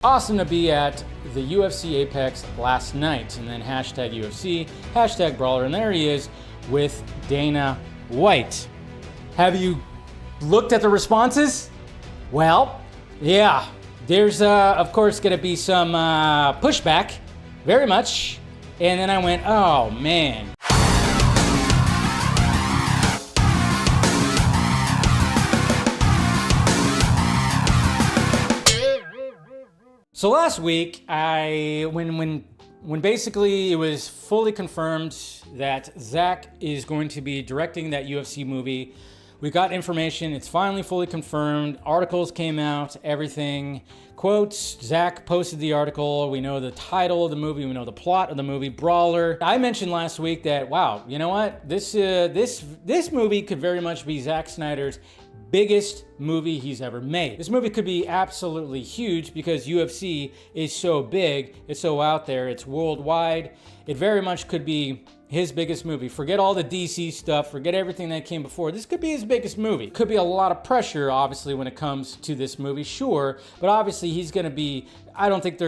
Awesome to be at the UFC Apex last night, and then hashtag UFC, hashtag Brawler, and there he is with Dana White. Have you looked at the responses? Well, yeah, there's of course going to be some pushback, very much, and then I went, oh man. So last week, when basically it was fully confirmed that Zack is going to be directing that UFC movie, we got information, it's finally fully confirmed, articles came out, everything, quotes, Zack posted the article, we know the title of the movie, we know the plot of the movie, Brawler. I mentioned last week that, wow, you know what, this movie could very much be Zack Snyder's biggest movie he's ever made. This movie could be absolutely huge because UFC is so big, it's so out there, it's worldwide. It very much could be his biggest movie. Forget all the DC stuff, forget everything that came before. This could be his biggest movie. Could be a lot of pressure, obviously, when it comes to this movie, sure, but obviously he's gonna be, I don't think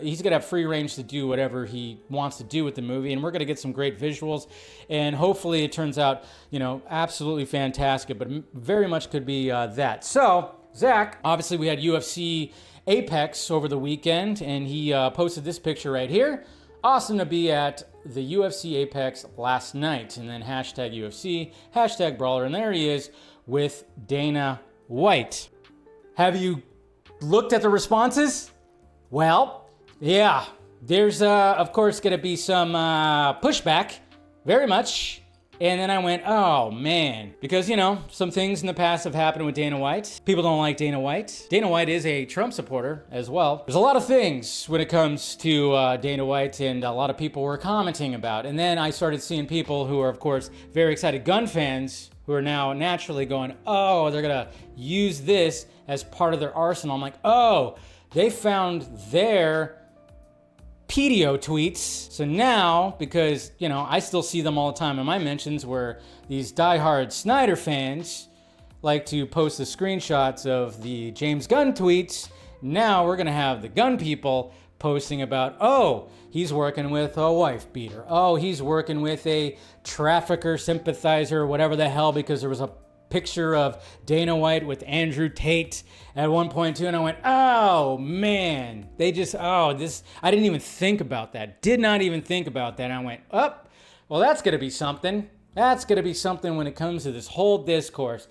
he's gonna have free range to do whatever he wants to do with the movie, and we're gonna get some great visuals, and hopefully it turns out, you know, absolutely fantastic, but very much could be that. So, Zack, obviously we had UFC Apex over the weekend, and he posted this picture right here. Awesome to be at the UFC Apex last night, and then hashtag UFC, hashtag Brawler, and there he is with Dana White. Have you looked at the responses? Well, yeah, there's of course going to be some pushback, very much. And then I went, oh man, because, you know, some things in the past have happened with Dana White. People don't like Dana White. Dana White is a Trump supporter as well. There's a lot of things when it comes to Dana White, and a lot of people were commenting about. And then I started seeing people who are, of course, very excited Gunn fans who are now naturally going, oh, they're gonna use this as part of their arsenal. I'm like, oh, they found their PDO tweets. So now, because, you know, I still see them all the time in my mentions where these diehard Snyder fans like to post the screenshots of the James Gunn tweets, now we're gonna have the Gunn people posting about, oh, he's working with a wife beater. Oh, he's working with a trafficker sympathizer, whatever the hell, because there was a picture of Dana White with Andrew Tate at one point too, and I went, oh man, they just, oh, this, I didn't even think about that. Did not even think about that. And I went, oh, well, that's gonna be something. That's gonna be something when it comes to this whole discourse.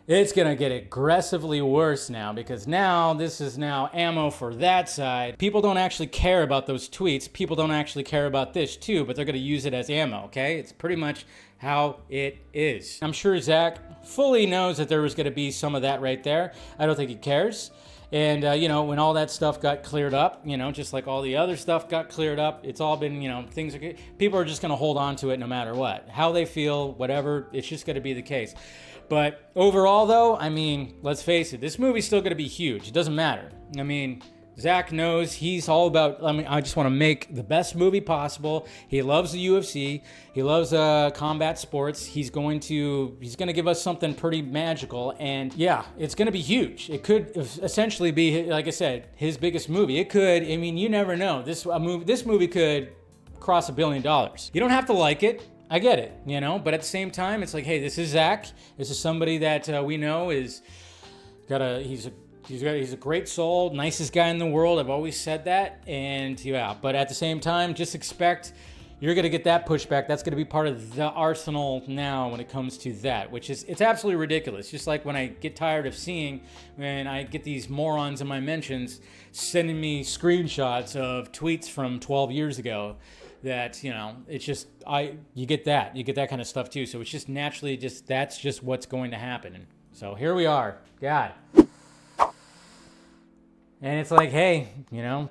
It's gonna get aggressively worse now, because now this is now ammo for that side. People don't actually care about those tweets. People don't actually care about this too, but they're gonna use it as ammo, okay? It's pretty much how it is. I'm sure Zack fully knows that there was gonna be some of that right there. I don't think he cares. And, you know, when all that stuff got cleared up, you know, just like all the other stuff got cleared up, it's all been, you know, things are, people are just gonna hold on to it no matter what. How they feel, whatever, it's just gonna be the case. But overall, though, I mean, let's face it, this movie's still going to be huge. It doesn't matter. I mean, Zack knows he's all about, I just want to make the best movie possible. He loves the UFC. He loves combat sports. He's going to give us something pretty magical. And yeah, it's going to be huge. It could essentially be, like I said, his biggest movie. It could, I mean, you never know. This movie could cross $1 billion. You don't have to like it. I get it, you know, but at the same time, it's like, hey, this is Zack. This is somebody that we know is he's a great soul, nicest guy in the world. I've always said that, and yeah, but at the same time, just expect you're gonna get that pushback. That's gonna be part of the arsenal now when it comes to that, which is, it's absolutely ridiculous. Just like when I get tired of seeing, when I get these morons in my mentions sending me screenshots of tweets from 12 years ago. That, you know, it's just, you get that kind of stuff too. So it's just naturally that's just what's going to happen. And so here we are, God. And it's like, hey, you know,